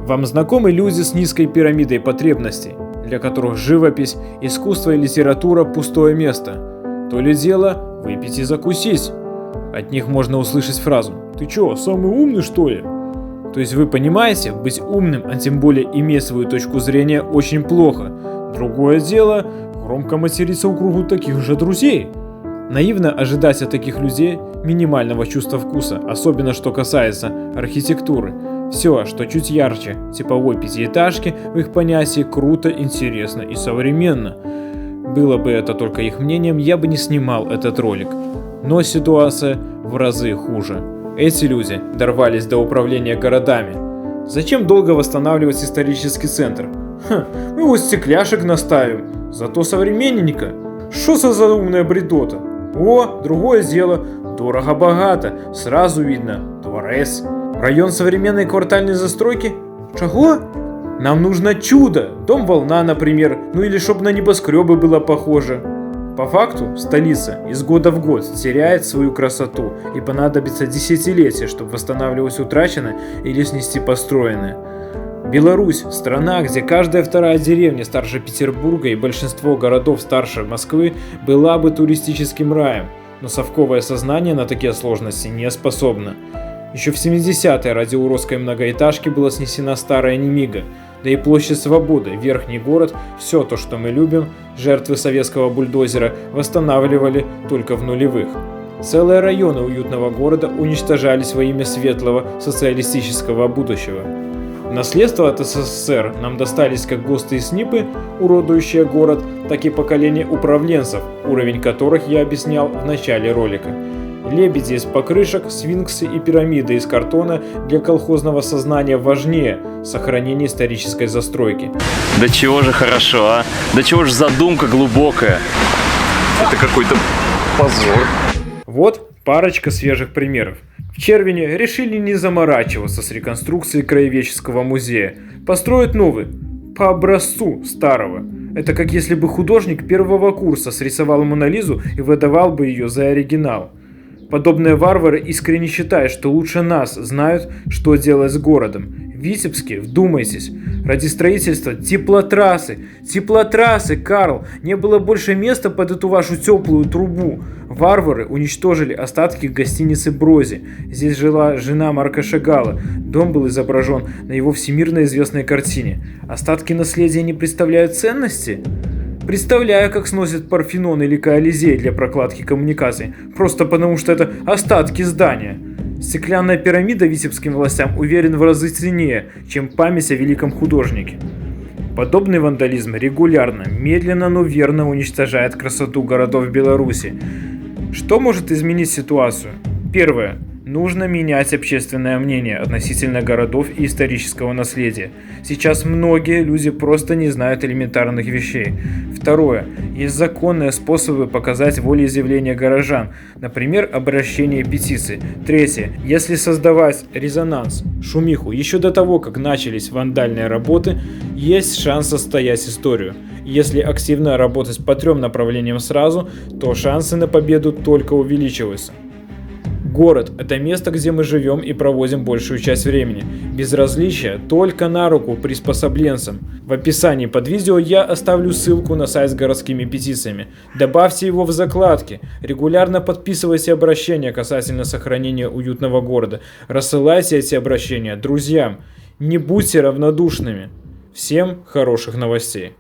Вам знакомы люди с низкой пирамидой потребностей, для которых живопись, искусство и литература – пустое место? То ли дело выпить и закусить. От них можно услышать фразу «Ты чё, самый умный, что ли?». То есть вы понимаете, быть умным, а тем более иметь свою точку зрения, очень плохо. Другое дело – громко материться в кругу таких же друзей. Наивно ожидать от таких людей минимального чувства вкуса, особенно что касается архитектуры. Все, что чуть ярче типовой пятиэтажки, в их понятии круто, интересно и современно. Было бы это только их мнением, я бы не снимал этот ролик. Но ситуация в разы хуже. Эти люди дорвались до управления городами. Зачем долго восстанавливать исторический центр? Мы вот стекляшек наставим, зато современненько. Шо за умная бредота? О, другое дело, дорого-богато, сразу видно, дворец. Район современной квартальной застройки? Чего? Нам нужно чудо, дом-волна, например, ну или чтоб на небоскребы было похоже. По факту, столица из года в год теряет свою красоту и понадобится десятилетия, чтобы восстанавливать утраченное или снести построенное. Беларусь – страна, где каждая вторая деревня старше Петербурга и большинство городов старше Москвы была бы туристическим раем, но совковое сознание на такие сложности не способно. Еще в 70-е ради уродской многоэтажки была снесена старая Немига, да и площадь Свободы, верхний город, все то, что мы любим, жертвы советского бульдозера, восстанавливали только в нулевых. Целые районы уютного города уничтожались во имя светлого социалистического будущего. Наследство от СССР нам достались как ГОСТы и СНИПы, уродующие город, так и поколение управленцев, уровень которых я объяснял в начале ролика. Лебеди из покрышек, сфинксы и пирамиды из картона для колхозного сознания важнее сохранения исторической застройки. Да чего же хорошо, а? Да чего же задумка глубокая? Это какой-то позор. Вот парочка свежих примеров. В Червине решили не заморачиваться с реконструкцией краеведческого музея. Построят новый, по образцу старого. Это как если бы художник первого курса срисовал Мону Лизу и выдавал бы ее за оригинал. Подобные варвары искренне считают, что лучше нас знают, что делать с городом. В Витебске, вдумайтесь, ради строительства теплотрассы, Карл, не было больше места под эту вашу теплую трубу. Варвары уничтожили остатки гостиницы Брози. Здесь жила жена Марка Шагала. Дом был изображен на его всемирно известной картине. Остатки наследия не представляют ценности? Представляю, как сносят Парфенон или Коализей для прокладки коммуникаций, просто потому что это остатки здания. Стеклянная пирамида витебским властям, уверен, в разы ценнее, чем память о великом художнике. Подобный вандализм регулярно, медленно, но верно уничтожает красоту городов Беларуси. Что может изменить ситуацию? Первое. Нужно менять общественное мнение относительно городов и исторического наследия. Сейчас многие люди просто не знают элементарных вещей. Второе. Есть законные способы показать волеизъявление горожан, например, обращение петиций. Третье. Если создавать резонанс, шумиху еще до того, как начались вандальные работы, есть шанс отстоять историю. Если активно работать по 3 направлениям сразу, то шансы на победу только увеличиваются. Город – это место, где мы живем и проводим большую часть времени. Безразличие только на руку приспособленцам. В описании под видео я оставлю ссылку на сайт с городскими петициями. Добавьте его в закладки. Регулярно подписывайте обращения касательно сохранения уютного города. Рассылайте эти обращения друзьям. Не будьте равнодушными. Всем хороших новостей.